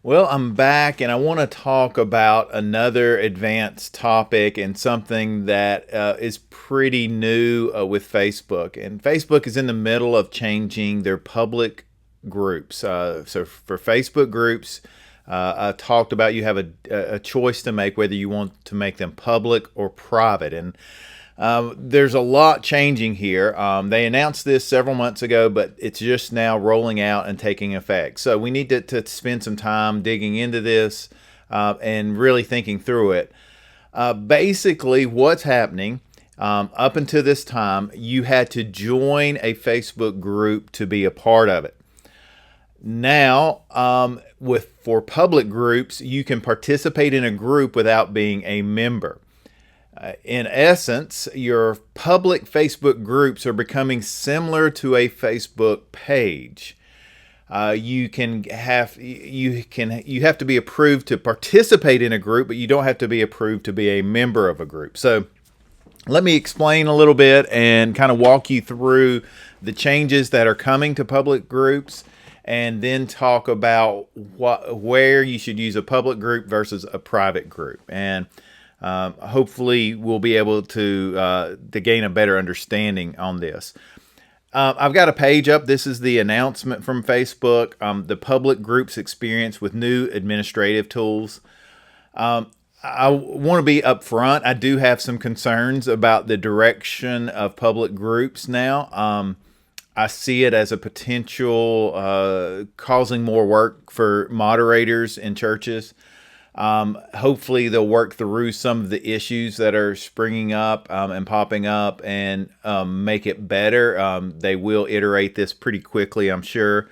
Well, I'm back and I want to talk about another advanced topic and something that is pretty new with Facebook. And Facebook is in the middle of changing their public groups. So for Facebook groups, I talked about you have a choice to make whether you want to make them public or private. And there's a lot changing here. They announced this several months ago, but it's just now rolling out and taking effect. So we need to spend some time digging into this and really thinking through it. Basically, what's happening up until this time, you had to join a Facebook group to be a part of it. Now, with for public groups, you can participate in a group without being a member. In essence, your public Facebook groups are becoming similar to a Facebook page. You have to be approved to participate in a group, but you don't have to be approved to be a member of a group. So let me explain a little bit and kind of walk you through the changes that are coming to public groups, and then talk about where you should use a public group versus a private group. And hopefully we'll be able to gain a better understanding on this. I've got a page up. This is the announcement from Facebook, the public groups experience with new administrative tools. I want to be upfront. I do have some concerns about the direction of public groups now. I see it as a potential causing more work for moderators in churches. Hopefully they'll work through some of the issues that are springing up and popping up and make it better. They will iterate this pretty quickly, I'm sure.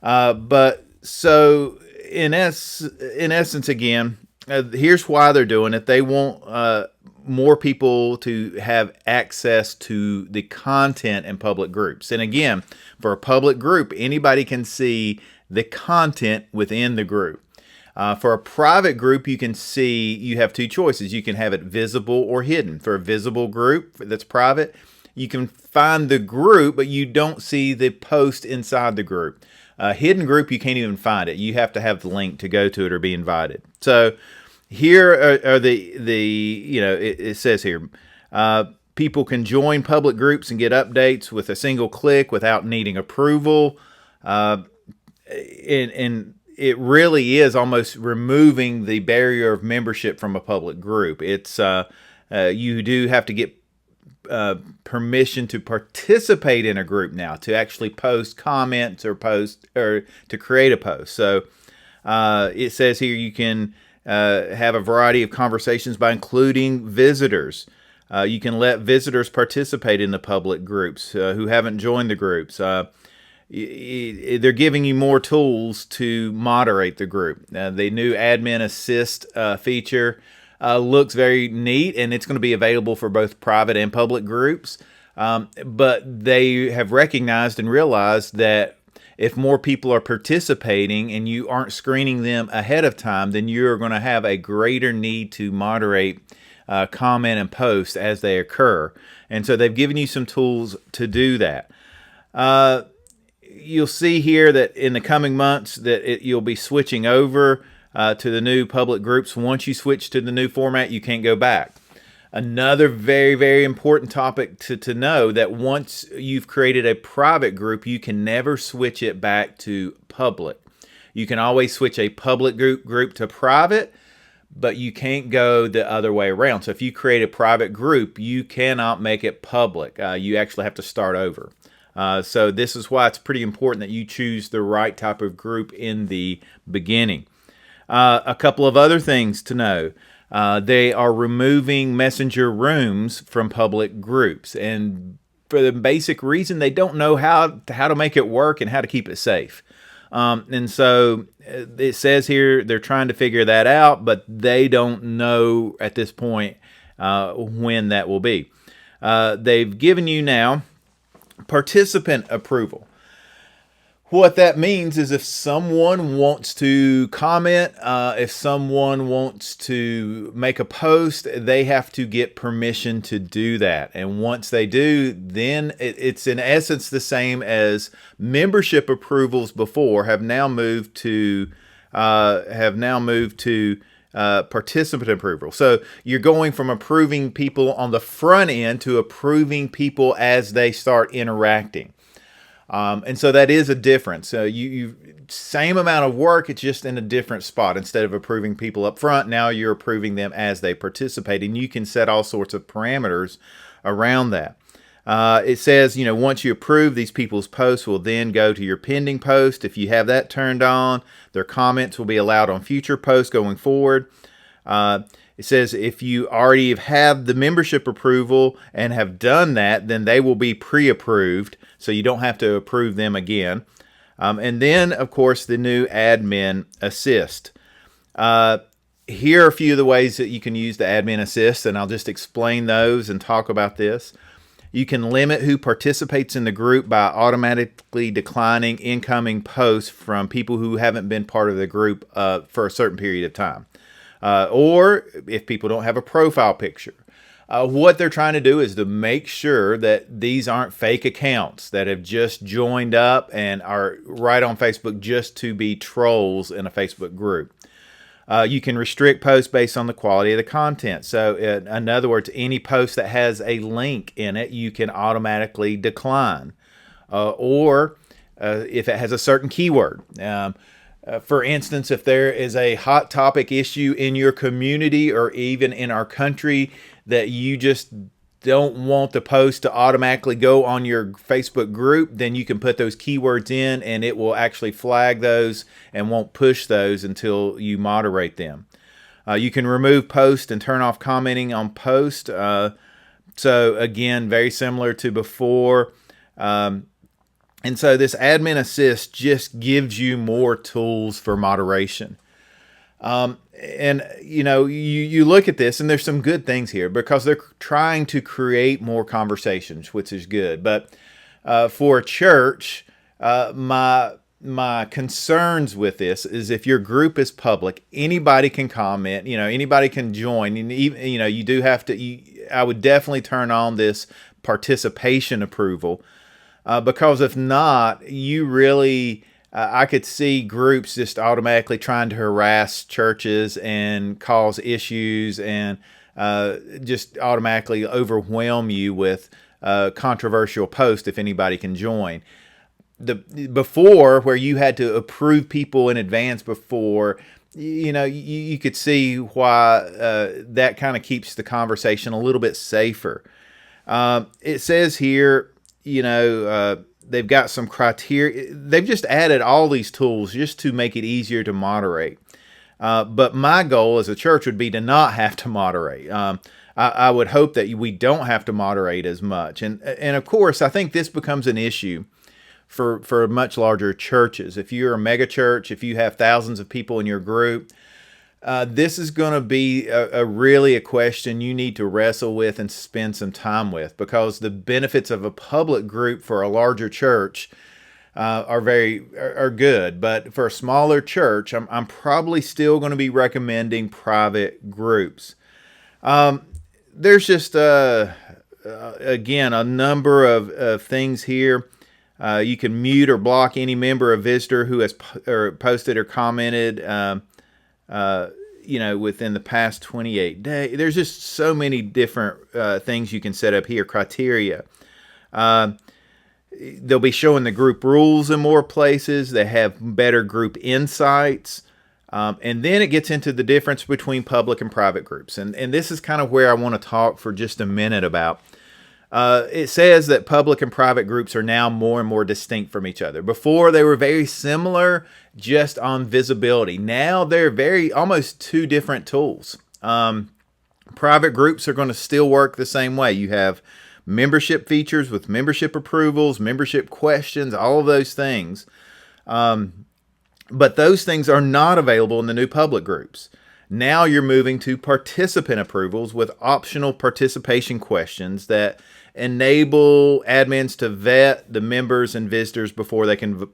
But so in essence, again, here's why they're doing it. They want more people to have access to the content in public groups. And again, for a public group, anybody can see the content within the group. For a private group, you have two choices. You can have it visible or hidden. For a visible group that's private, you can find the group, but you don't see the post inside the group. A hidden group, you can't even find it. You have to have the link to go to it or be invited. So here are it says here, people can join public groups and get updates with a single click without needing approval. And it really is almost removing the barrier of membership from a public group. It's you do have to get permission to participate in a group now, to actually post comments or to create a post. So it says here you can have a variety of conversations by including visitors. You can let visitors participate in the public groups who haven't joined the groups. They're giving you more tools to moderate the group. The new admin assist feature looks very neat, and it's going to be available for both private and public groups. But they have recognized and realized that if more people are participating and you aren't screening them ahead of time, then you're going to have a greater need to moderate comment and post as they occur. And so they've given you some tools to do that. You'll see here that in the coming months that you'll be switching over to the new public groups. Once you switch to the new format, you can't go back. Another very, very important topic to know, that once you've created a private group, you can never switch it back to public. You can always switch a public group to private, but you can't go the other way around. So if you create a private group, you cannot make it public. You actually have to start over. So this is why it's pretty important that you choose the right type of group in the beginning. A couple of other things to know. They are removing messenger rooms from public groups, and for the basic reason they don't know how to make it work and how to keep it safe. And so it says here they're trying to figure that out, but they don't know at this point when that will be. They've given you now participant approval. What that means is if someone wants to comment, if someone wants to make a post, they have to get permission to do that. And once they do, then it's in essence the same as membership approvals before have now moved to have now moved to participant approval. So you're going from approving people on the front end to approving people as they start interacting. And so that is a difference. You same amount of work, it's just in a different spot. Instead of approving people up front, now you're approving them as they participate, and you can set all sorts of parameters around that. It says, once you approve, these people's posts will then go to your pending post. If you have that turned on, their comments will be allowed on future posts going forward. It says if you already have the membership approval and have done that, then they will be pre-approved, so you don't have to approve them again. And then, of course, the new admin assist. Here are a few of the ways that you can use the admin assist, and I'll just explain those and talk about this. You can limit who participates in the group by automatically declining incoming posts from people who haven't been part of the group for a certain period of time. Or if people don't have a profile picture. What they're trying to do is to make sure that these aren't fake accounts that have just joined up and are right on Facebook just to be trolls in a Facebook group. You can restrict posts based on the quality of the content. So in other words, any post that has a link in it, you can automatically decline. Or if it has a certain keyword. For instance, if there is a hot topic issue in your community or even in our country that you just don't want the post to automatically go on your Facebook group, then you can put those keywords in and it will actually flag those and won't push those until you moderate them. You can remove posts and turn off commenting on posts. So again, very similar to before. And so this admin assist just gives you more tools for moderation. And you look at this and there's some good things here because they're trying to create more conversations, which is good. But for a church, my concerns with this is if your group is public, anybody can comment, anybody can join, and even, you do have to, I would definitely turn on this participation approval. Because if not, you really, I could see groups just automatically trying to harass churches and cause issues and just automatically overwhelm you with controversial posts if anybody can join. Before, where you had to approve people in advance before, you could see why that kind of keeps the conversation a little bit safer. It says here, they've got some criteria. They've just added all these tools just to make it easier to moderate. But my goal as a church would be to not have to moderate. I would hope that we don't have to moderate as much. And of course, I think this becomes an issue for much larger churches. If you're a mega church, if you have thousands of people in your group, this is going to be really a question you need to wrestle with and spend some time with, because the benefits of a public group for a larger church are good. But for a smaller church, I'm probably still going to be recommending private groups. There's just, again, a number of things here. You can mute or block any member or visitor who has posted or commented within the past 28 days. There's just so many different things you can set up here, criteria. They'll be showing the group rules in more places. They have better group insights. And then it gets into the difference between public and private groups. And this is kind of where I want to talk for just a minute about. It says that public and private groups are now more and more distinct from each other. Before, they were very similar just on visibility. Now they're almost two different tools. Private groups are going to still work the same way. You have membership features with membership approvals, membership questions, all of those things. But those things are not available in the new public groups. Now you're moving to participant approvals with optional participation questions that enable admins to vet the members and visitors before they can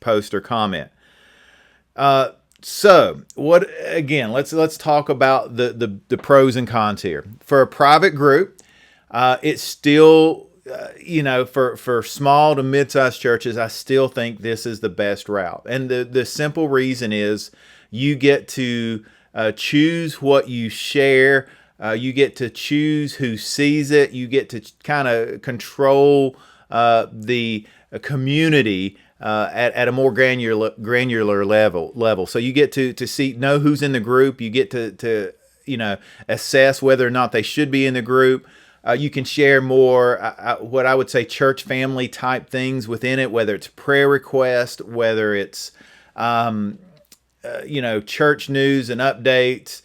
post or comment. So what, again, let's talk about the pros and cons here. For a private group, it's still, for small to mid-sized churches, I still think this is the best route. And the simple reason is You get to choose what you share. You get to choose who sees it. You get to kind of control the community at a more granular level. So you get to know who's in the group. You get to assess whether or not they should be in the group. You can share more what I would say church family type things within it, whether it's prayer request, whether it's church news and updates.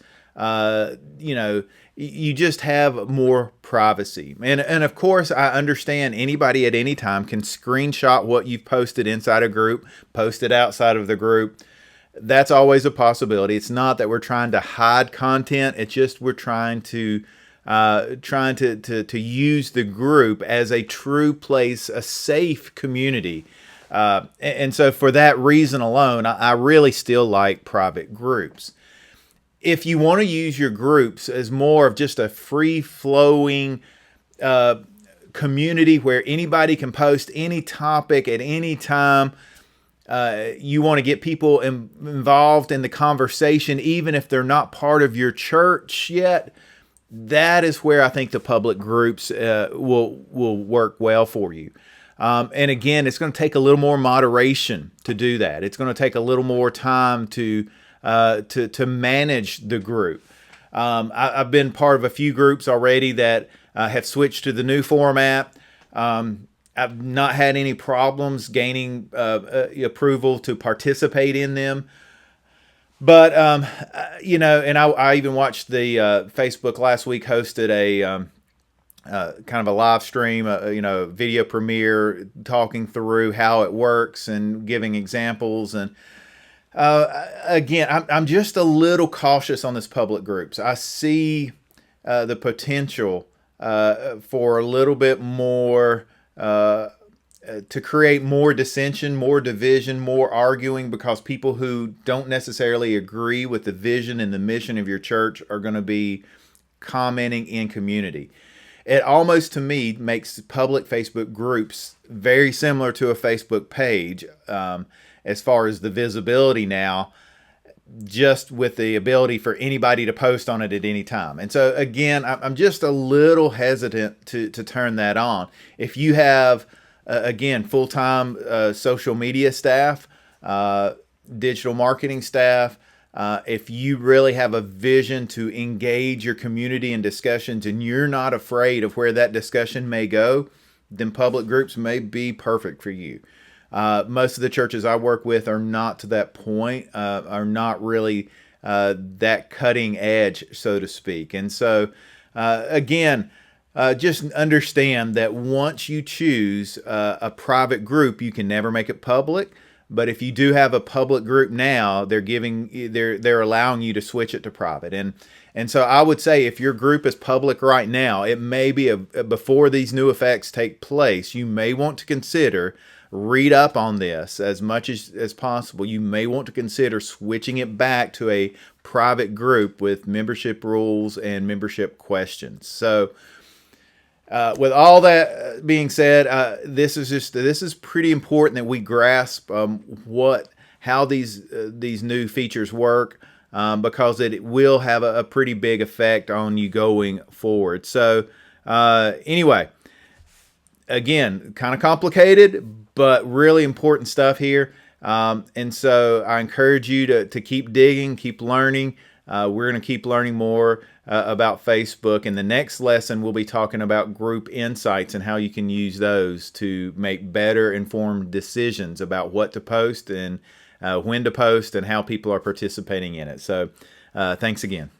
You just have more privacy. And of course, I understand anybody at any time can screenshot what you've posted inside a group, post it outside of the group. That's always a possibility. It's not that we're trying to hide content. It's just we're trying to use the group as a true place, a safe community. And so for that reason alone, I really still like private groups. If you want to use your groups as more of just a free-flowing community where anybody can post any topic at any time, you want to get people involved in the conversation, even if they're not part of your church yet, that is where I think the public groups will work well for you. And again, it's going to take a little more moderation to do that. It's going to take a little more time to manage the group. I've been part of a few groups already that have switched to the new format. I've not had any problems gaining approval to participate in them. But, and I even watched the Facebook last week hosted a kind of a live stream, video premiere talking through how it works and giving examples. And again, I'm just a little cautious on this public groups. I see the potential for a little bit more to create more dissension, more division, more arguing, because people who don't necessarily agree with the vision and the mission of your church are going to be commenting in community. It almost, to me, makes public Facebook groups very similar to a Facebook page as far as the visibility now, just with the ability for anybody to post on it at any time. And so, again, I'm just a little hesitant to turn that on. If you have, again, full-time social media staff, digital marketing staff, if you really have a vision to engage your community in discussions and you're not afraid of where that discussion may go, then public groups may be perfect for you. Most of the churches I work with are not to that point, are not really that cutting edge, so to speak. And so, again, just understand that once you choose a private group, you can never make it public. But if you do have a public group now, they're allowing you to switch it to private. And so I would say if your group is public right now, it may be before these new effects take place, you may want to consider, read up on this as much as possible. You may want to consider switching it back to a private group with membership rules and membership questions. So with all that being said, this is pretty important that we grasp how these new features work, because it will have a pretty big effect on you going forward. So anyway, again, kind of complicated, but really important stuff here. And so I encourage you to keep digging, keep learning. We're going to keep learning more about Facebook. In the next lesson, we'll be talking about group insights and how you can use those to make better informed decisions about what to post and when to post and how people are participating in it. So thanks again.